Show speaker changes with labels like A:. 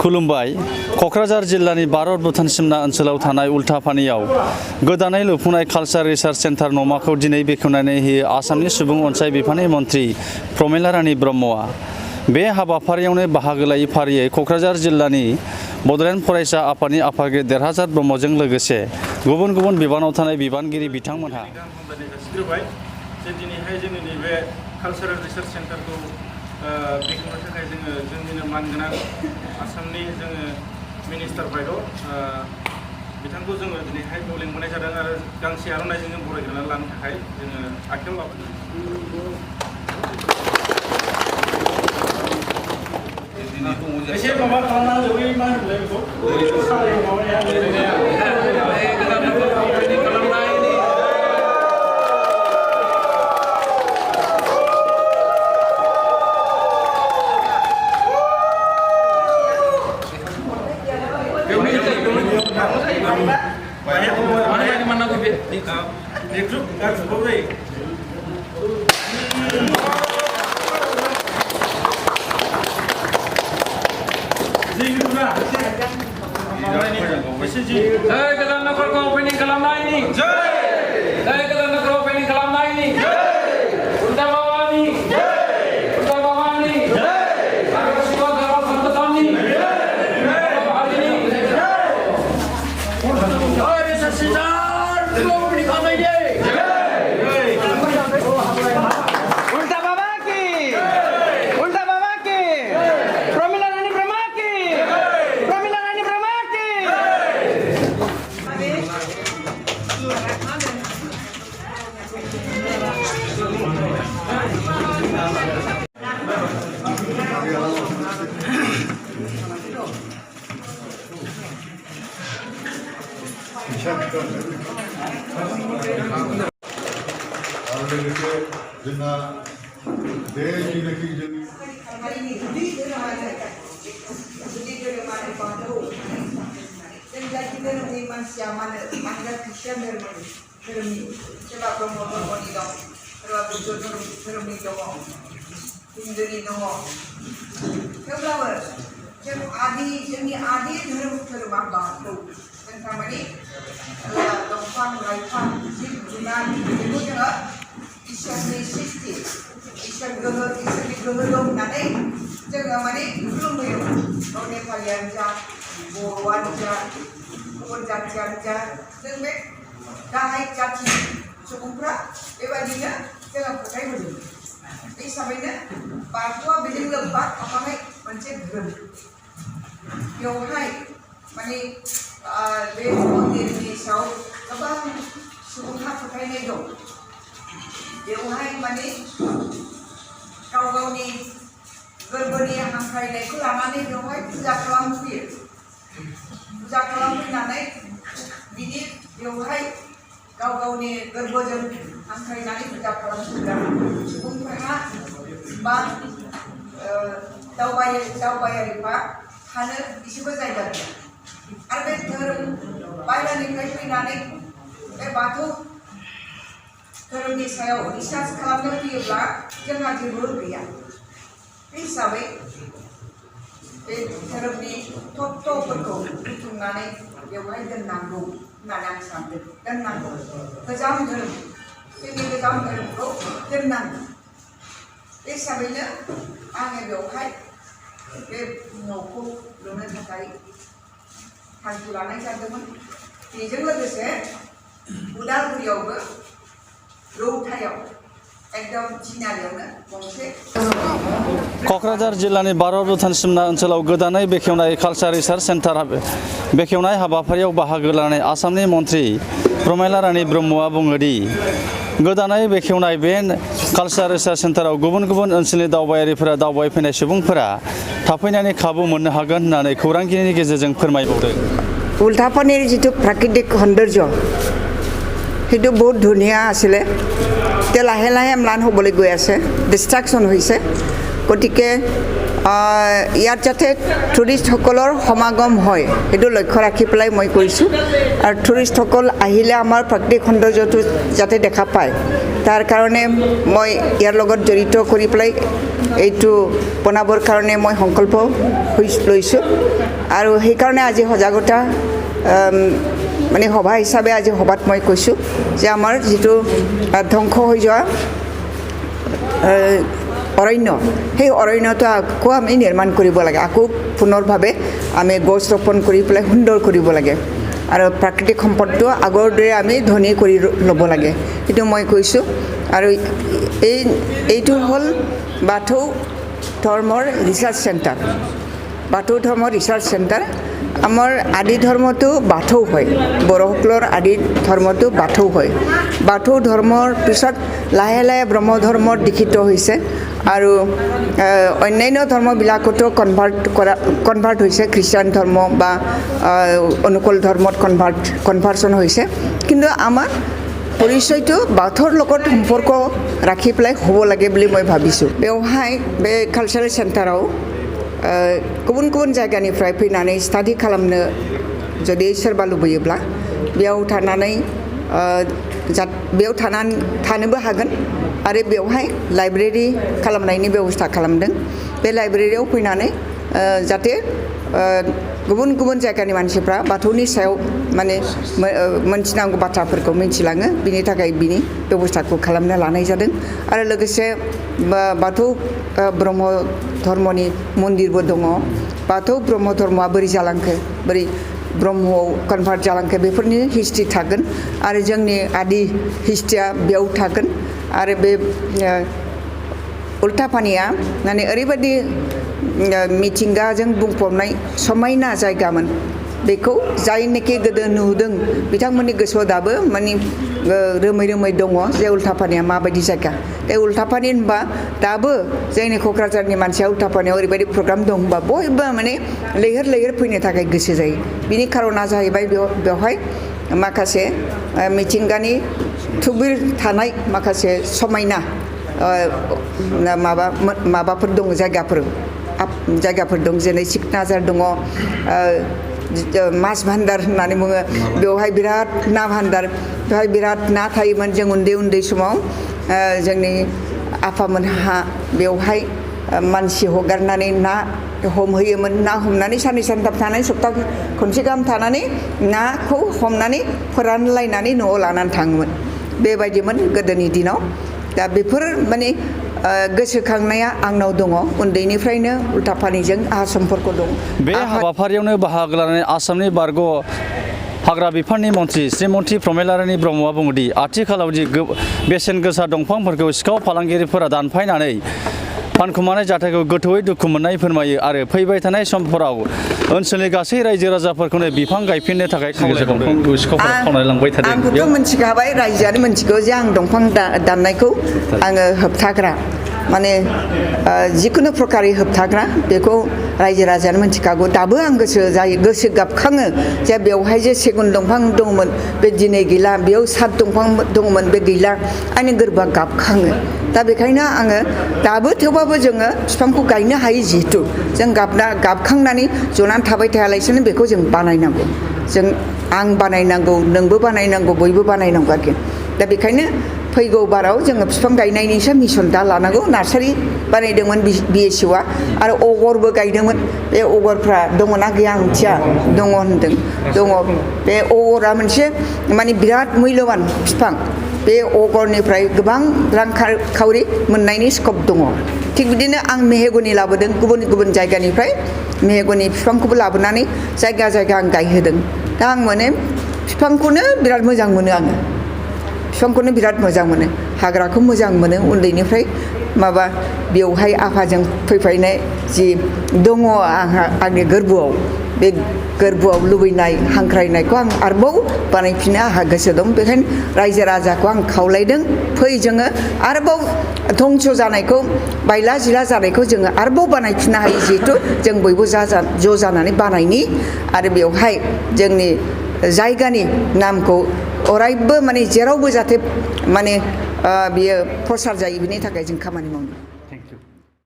A: खुलुमबाय क'क्राझार जिल्लानि भारत भुटान सिमना ओनसोलाव थानाय उल्थापानियाव गोदानै लुफुंनाय कालचार रिसार्च सेन्टार नमाखौ दिनै बेखेवनानै होयो आसामनि सुबुं अनसाय बिफाननि मन्थ्रि प्रमिला रानी ब्रह्मआ। बे हाबाफारियावनो बाहागो लायै फारियै क'क्राझार जिल्लानि बड'लेण्ड फरायसा आफादनि आफादगिरि देरहासार ब्रह्मजों लोगोसे गुबुन गुबुन बिबानाव थानाय बिबानगिरि बिथांमोनहा
B: दिनैहाय जोंनि नैबे कालचारेल रिसार्च सेन्टारखौ बेखेवनो थाखाय जोंनिनो मानगोनां आसामनि मिनिस्टार बायद' बिथांखौ दिनैहाय बेयाव लेंबोनाय जादों आरो गांसे आर'नाइजों बरायग्रोनानै लानो थाखाय आखायाव लाबोदों। एसे माबा खालामना होजोबै मा होनोमोनलाय बेखौ
C: गोदान नखरखौ ओपनिं खालामनायनि गोदान नखरखौ ओपनिं खालामनायनि उल्था बाबानि
D: जोंना बे जिनाखि जोंनि
E: धोरोमनि मानसिया मानो ख्रिस्टियान धोरोमनि सोरबा ब्रह्म धर्मनि दं सोरबा बुद्ध धोरोमनि दङ हिन्दुनि दङ थेवब्लाबो जोंनि आदि धोरोमा बाथौ जों थारमाने दंफां लाइफां जिब जुनार बेखौ जोङो इसोरनि सृष्टि इसोरनि गोहो दं होननानै जोङो माने खुलुमबोयो नेपालियानो जा बर'आनो जा गुबुन जाथियानो जा जों बे गाहाय जाथि सुबुंफ्रा बेबायदिनो जोङो फोथायबोदों। बे हिसाबैनो बाथौआ बेजों लोब्बा थाफानाय मोनसे धोरोम। बेवहाय माने बे मन्दिरनि सायाव गोबां सुबुंहा फोथायनाय दं। बेवहाय माने गाव गावनि गोरबोनि हांख्रायनायखौ लानानै बेवहाय फुजा खालामफैयो। फुजा खालामफैनानै बिदि बेवहाय गाव गावनि गोरबोजों हांख्रायनानै फुजा खालामफैग्रा सुबुंफोरहा बा दावबायारिफ्रा थानो एसेबो जायगा गैया। आरो बे धोरोम बायह्रानिफ्राय फैनानै बे बाथौ धोरोमनि सायाव रिसार्च खालामनो फैयोब्ला जोंहा जेबो गैया। बे हिसाबै बे धोरोमनि तत्त्वफोरखौ बुथुमनानै बेवहाय दोननांगौ होननानै आं सानदों। दोननांगौ गोजाम धोरोम जोंनि गोजाम धोरोमखौ दोननांगौ। बे हिसाबैनो आङो बेवहाय बे न'खौ लुनो थाखाय थांखि लानाय जादोंमोन। बेजों लोगोसे उदालगुरियावबो रौतायाव एकदम थिनालियावनो गंसे
A: क'क्राझार जिल्लानि भारत भुटान सिमना ओनसोलाव गोदानै बेखेवनाय कालचार रिसार्च सेन्टार बेखेवनाय हाबाफारियाव बाहागो लानाय आसामनि मन्थ्रि प्रमिला रानी ब्रह्मआ बुङो दि गोदानै बेखेवनाय बे कालचार रिसार्च सेन्टाराव गुबुन गुबुन ओनसोलनि दावबायारिफोरा दावबायफैनाय सुबुंफोरा थाफैनायनि खाबु मोननो हागोन होननानै खौरांगिरिनि गेजेरजों फोरमायबावदों।
E: उल्थापानिर जिथु प्राकृतिक सौन्दर्य সেইটো বহুত ধুনীয়া আছিলে। এতিয়া লাহে লাহে ম্লান হ'বলৈ গৈ আছে, ডিষ্ট্ৰাকশ্যন হৈছে। গতিকে ইয়াত যাতে টুৰিষ্টসকলৰ সমাগম হয় সেইটো লক্ষ্য ৰাখি পেলাই মই কৰিছোঁ আৰু টুৰিষ্টসকল আহিলে আমাৰ প্ৰাকৃতিক সৌন্দৰ্যটো যাতে দেখা পায় তাৰ কাৰণে মই ইয়াৰ লগত জড়িত কৰি পেলাই এইটো বনাবৰ কাৰণে মই সংকল্প লৈছোঁ আৰু সেইকাৰণে আজি সজাগতা মানে সভা হিচাপে আজি সভাত মই কৈছোঁ যে আমাৰ যিটো ধ্বংস হৈ যোৱা অৰণ্য সেই অৰণ্যটো আকৌ আমি নিৰ্মাণ কৰিব লাগে আকৌ পুনৰভাৱে আমি গছ ৰোপণ কৰি পেলাই সুন্দৰ কৰিব লাগে আৰু প্ৰাকৃতিক সম্পদটো আগৰ দৰে আমি ধনী কৰি ল'ব লাগে সেইটো মই কৈছোঁ আৰু এইটো হ'ল বাথৌ ধৰ্মৰ ৰিচাৰ্চ চেণ্টাৰ বাথৌ ধৰ্মৰ ৰিচাৰ্চ চেণ্টাৰ আমাৰ আদি ধৰ্মটো বাথৌ হয় বড়োসকলৰ আদি ধৰ্মটো বাথৌ হয় বাথৌ ধৰ্মৰ পিছত লাহে লাহে ব্ৰহ্ম ধৰ্মত দীক্ষিত হৈছে আৰু অন্যান্য ধৰ্মবিলাকতো কনভাৰ্ট হৈছে খ্ৰীষ্টান ধৰ্ম বা অনুকূল ধৰ্মত কনভাৰ্চন হৈছে কিন্তু আমাৰ পৰিচয়টো বাথৌৰ লগত সম্পৰ্ক ৰাখি পেলাই হ'ব লাগে বুলি মই ভাবিছোঁ बेवहाय बे कालचारेल सेन्टाराव गुबुन गुबुन जायगानिफ्राय फैनानै स्टाडि खालामनो जुदि सोरबा लुबैयोब्ला बेयाव थानोबो हागोन आरो बेवहाय लाइब्रेरि खालामनायनि बेबस्था खालामदों बे लाइब्रेरियाव फैनानै जाहाथे गुबुन गुबुन जायगानि मानसिफ्रा बाथौनि सायाव माने मोनथिनांगौ बाथ्राफोरखौ मिथिलाङो बिनि थाखाय बिनि बेबस्थाखौ खालामना लानाय जादों आरो लोगोसे बाथौ ब्रह्म धर्मनि मन्दिरबो दङ बाथौ ब्रह्म धर्मआ बोरै जालांखो बोरै ब्रह्मआव कनभार्ट जालांखो बेफोरनि हिस्ट्रि थागोन आरो जोंनि आदि हिस्ट्रिया बेयाव थागोन आरो बे उल्टापानिया माने ओरैबायदि मिथिंगाजों बुंफबनाय समायना जायगामोन बेखौ जायनोखि गोदो नुदों बिथांमोननि गोसोआव दाबो माने रोमै रोमै दङ जे उल्टापानिया माबायदि जायगा बे उल्टापानि होनबा दाबो जोंनि क'क्राझारनि मानसिया उल्टापानियाव ओरैबायदि प्रग्राम दं होनबा बयबो माने लैहोर लैहोर फैनो थाखाय गोसो जायो बिनि खारना जाहैबाय बेवहाय माखासे मिथिंगानि थुबिर थानाय माखासे समायना माबाफोर दङ जायगाफोर दं जेरै सिकनाझार दङ मास भान्डार होननानै बुङो बेवहाय बिराद ना भान्डार बेवहाय बिराद ना थायोमोन जों उन्दै समाव जोंनि आफामोनहा बेवहाय मानसि हगारनानै ना हमहैयोमोन ना हमनानै साननै सानथाम थानानै सप्ता खनसे गाहाम थानानै नाखौ हमनानै फोरानलायनानै न'आव लानानै थाङोमोन बेबायदिमोन गोदोनि दिनाव दा बेफोर माने गोसोखांनाया आंनाव दङ उन्दैनिफ्रायनो उल्टापानिजों आहा सम्पर्क दं
A: बे हाबाफारियावनो बाहागो लानानै आसामनि बारग' हाग्रा बिफाननि मन्थ्रि श्रीमती प्रमिलारानी ब्रह्मआ बुङोदि आथिखालाव दि बेसेन गोसा दंफांफोरखौ सिखाव फालांगिरिफोरा दानफायनानै फानखुमानाय जाथायखौ गोथौयै दुखु मोननाय फोरमायो आरो फैबाय थानाय समफोराव ओनसोलनि गासै रायजो राजाफोरखौनो बिफां गायफिननो थाखाय दंफांखौ सिखावफोरा खावनानै लांबाय थादों
E: आंखौथ' मिथिखाबाय रायजोआनो मिथिगौ जे आं दंफां दाननायखौ आङो होबथाग्रा माने जिखुनु प्रकारै होबथाग्रा बेखौ रायजो राजायानो मिथिखागौ दाबो आं गोसो गाबखाङो जे बेवहाय जे सेगुन दंफां दंमोन बे दिनै गैला बेयाव सात दंफां दंमोन बे गैला आंनि गोरबोआ गाबखाङो दा बेखायनो आङो दाबो थेवबाबो जोङो बिफांखौ गायनो हायो जिहेतु जों गाबखांनानै जनानै थाबाय थायालासेनो बेखौ जों बानायनांगौ आं बानायनांगौ नोंबो बानायनांगौ बयबो बानायनांगौ आरोखि दा बेखायनो फैगौ बाराव जोङो बिफां गायनायनिसो मिशन दा लानांगौ नार्सारि बानायदोंमोन BSUआ आरो अगरबो गायदोंमोन बे अगरफ्रा दङना गैया आं मिथिया दङ होनदों दङ बे अगरा मोनसे माने बिराद मुल्यबान बिफां बे अगरनिफ्राय गोबां रांखावरि मोननायनि स्कप दङ थिग बिदिनो आं मेहेगनि लाबोदों गुबुन गुबुन जायगानिफ्राय मेहेगनि बिफांखौबो लाबोनानै जायगा जायगा आं गायहोदों दा आं माने बिफांखौनो बिराद मोजां मोनो आङो बिफांखौनो बिराद मोजां मोनो हाग्राखौ मोजां मोनो उन्दैनिफ्राय माबा बेवहाय आफाजों फैफायनाय जि दङ आंहा आंनि गोरबोआव बे गोरबोआव लुबैनाय हांख्रायनायखौ आं आरोबाव बानायफिननो आंहा गोसो दं बेखायनो रायजो राजाखौ आं खावलायदों फै जोङो आरोबाव धंस जानायखौ बायला जिला जानायखौ जोङो आरोबाव बानायफिननो हायो जिहेथु जों बयबो ज' जानानै बानायनि आरो बेवहाय जोंनि जायगानि नामखौ अरायबो माने जेरावबो जाहाथे माने बियो प्रसार जायो बिनि थाखाय जों खामानि मावनो